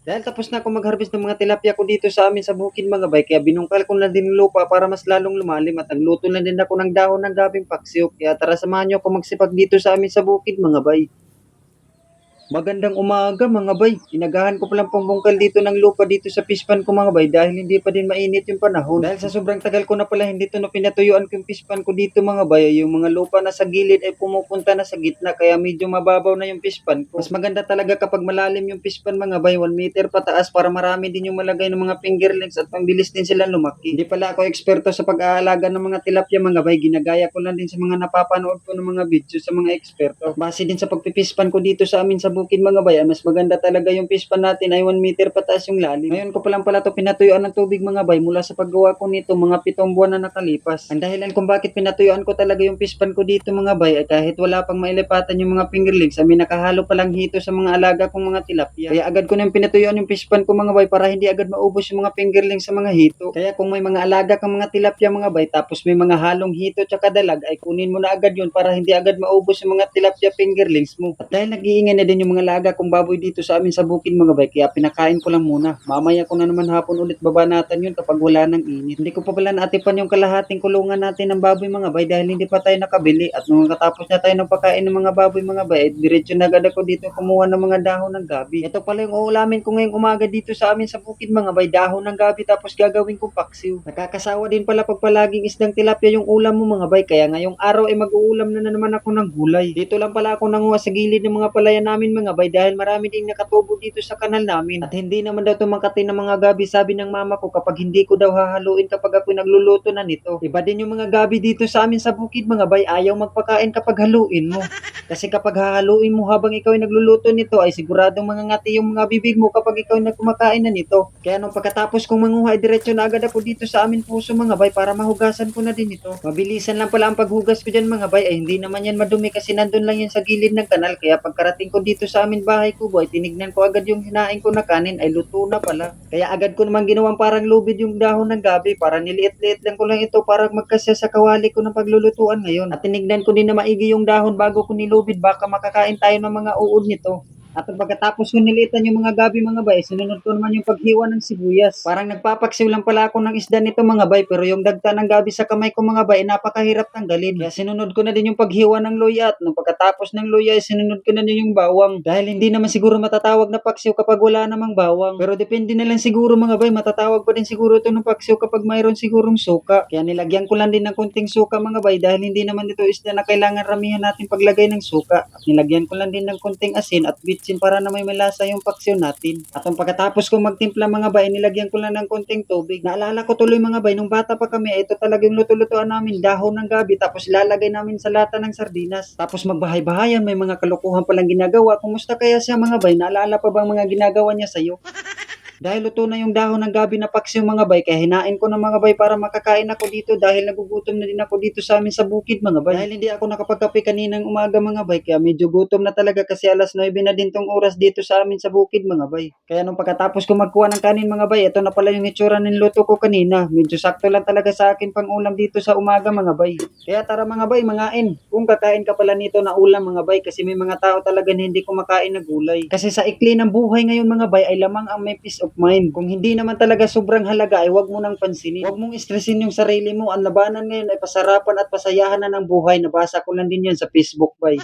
Dahil tapos na ako mag-harvest ng mga tilapia ko dito sa amin sa bukid mga bay, kaya binungkal ko na din yung lupa para mas lalong lumalim at nagluto na din ako ng dahon ng gabing paksiw. Kaya tara samahan niyo ako magsipag dito sa amin sa bukid mga bay. Magandang umaga mga bay. Inagahan ko palang pambungkal dito ng lupa dito sa pispan ko mga bay dahil hindi pa din mainit yung panahon. Dahil sa sobrang tagal ko na pala hindi to na pinatuyuan ko yung pispan ko dito mga bay, yung mga lupa na sa gilid ay pumupunta na sa gitna kaya medyo mababaw na yung pispan ko. Mas maganda talaga kapag malalim yung pispan mga bay, 1 meter pataas para marami din yung malagay ng mga fingerlings at pambilis din sila lumaki. Hindi pala ako eksperto sa pag-aalaga ng mga tilapia mga bay, ginagaya ko lang din sa mga napapanood ko ng mga video sa mga eksperto. Base din sa pagpipispan ko dito sa amin sa bukid mga bay, mas maganda talaga yung pispan natin ay 1 meter pataas yung lalim. Ngayon ko pa lang pala to pinatuyuan ng tubig mga bay mula sa paggawa ko nito mga 7 buwan na nakalipas. Ang dahilan kung bakit pinatuyuan ko talaga yung pispan ko dito mga bay ay kahit wala pang mailipatan yung mga fingerlings, ay may nakahalo palang hito sa mga alaga kong mga tilapia. Kaya agad ko nang pinatuyuan yung pispan ko mga bay para hindi agad maubos yung mga fingerlings sa mga hito. Kaya kung may mga alaga kang mga tilapia mga bay tapos may mga halong hito tsaka dalag ay kunin mo na agad yun para hindi agad maubos yung mga tilapia fingerlings mo. At dahil nag-iingay na din yung mga alaga kong baboy dito sa amin sa bukid mga bay, kaya pinakain ko lang muna. Mamaya ko na naman hapon ulit babanatan yun kapag wala ng init. Hindi ko pa pala naatipan yung kalahating kulungan natin ng baboy mga bay dahil hindi pa tayo nakabili. At nung katapos na tayo ng pagkain ng mga baboy mga bay, diretso na agad ako dito kumuha ng mga dahon ng gabi. Ito pala yung uulamin ko ngayong umaga dito sa amin sa bukid mga bay, dahon ng gabi tapos gagawin kong paksiw. Nakakasawa din pala pag palaging isdang tilapia yung ulam mo mga bay, kaya ngayong araw ay mag-uulam na naman ako ng gulay. Dito lang pala ako nanguha sa gilid ng mga palayan namin mga bay dahil marami ding nakatubo dito sa kanal namin. At hindi naman daw tumakati ng mga gabi sabi ng mama ko kapag hindi ko daw hahaluin kapag ako nagluluto na nito. Iba din yung mga gabi dito sa amin sa bukid mga bay, ayaw magpakain kapag haluin mo. Kasi kapag hahaluin mo habang ikaw ay nagluluto nito ay siguradong mangangati yung mga bibig mo kapag ikaw ay nagkumakain na nito. Kaya nung pagkatapos kong manguha ay diretso na agad ako dito sa amin puso mga bay para mahugasan ko na din ito. Mabilisan lang pala ang paghugas ko dyan mga bay, ay hindi naman yan madumi kasi nandun lang yan sa gilid ng kanal. Kaya pagkarating ko dito sa amin bahay ko boy, tinignan ko agad yung hinain ko na kanin ay luto na pala. Kaya agad ko naman ginawang parang lubid yung dahon ng gabi para niliit-liit lang ko lang ito para magkasya sa kawali ko ng paglulutuan ngayon. At tinignan ko din na maigi yung dahon bago ko nilubid, baka makakain tayo ng mga uod nito. At pagkatapos ko nilitan yung mga gabi mga bay, sinunod ko naman yung paghiwa ng sibuyas. Parang nagpapaksiw lang pala ako ng isda nito mga bay, pero yung dagta ng gabi sa kamay ko mga bay, napakahirap tanggalin. Kaya sinunod ko na din yung paghiwa ng luya at nung pagkatapos ng luya, sinunod ko na din yung bawang. Dahil hindi naman siguro matatawag na paksiw kapag wala namang bawang. Pero depende na lang siguro mga bay, matatawag pa din siguro ito ng paksiw kapag mayroon sigurong suka. Kaya nilagyan ko lang din ng konting suka mga bay dahil hindi naman ito isda na kailangan ramihan natin paglagay ng suka. At nilagyan ko lang din ng konting asin at bitsin para na may malasa yung paksiw natin. At ang pagkatapos kong magtimpla mga bay, nilagyan ko lang ng konting tubig. Naalala ko tuloy mga bay, nung bata pa kami, ito talaga yung luto-lutoan namin, dahon ng gabi, tapos ilalagay namin sa lata ng sardinas. Tapos magbahay-bahayan, may mga kalukuhan palang ginagawa. Kumusta kaya siya mga bay? Naalala pa bang mga ginagawa niya sa'yo? Dahil luto na yung dahon ng gabi na paksiw mga bay, kaya hinain ko ng mga bay para makakain ako dito dahil nagugutom na din ako dito sa amin sa bukid mga bay. Dahil hindi ako nakapagkape kaninang umaga mga bay, kaya medyo gutom na talaga kasi alas 9 na din tong oras dito sa amin sa bukid mga bay. Kaya nung pagkatapos ko magkuha ng kanin mga bay, ito na pala yung itsura ng luto ko kanina. Medyo sakto lang talaga sa akin pang ulam dito sa umaga mga bay. Kaya tara mga bay, mangain. Kung kakain ka pala nito na ulam mga bay, kasi may mga tao talaga na hindi kumakain na gulay. Kasi sa ikli ng buhay ngayon mga bay ay lamang ang may peace of mind. Kung hindi naman talaga sobrang halaga ay wag mo nang pansinin. Wag mong stressin yung sarili mo. Ang labanan ngayon ay pasarapan at pasayahan na ng buhay. Nabasa ko lang din yan sa Facebook bay.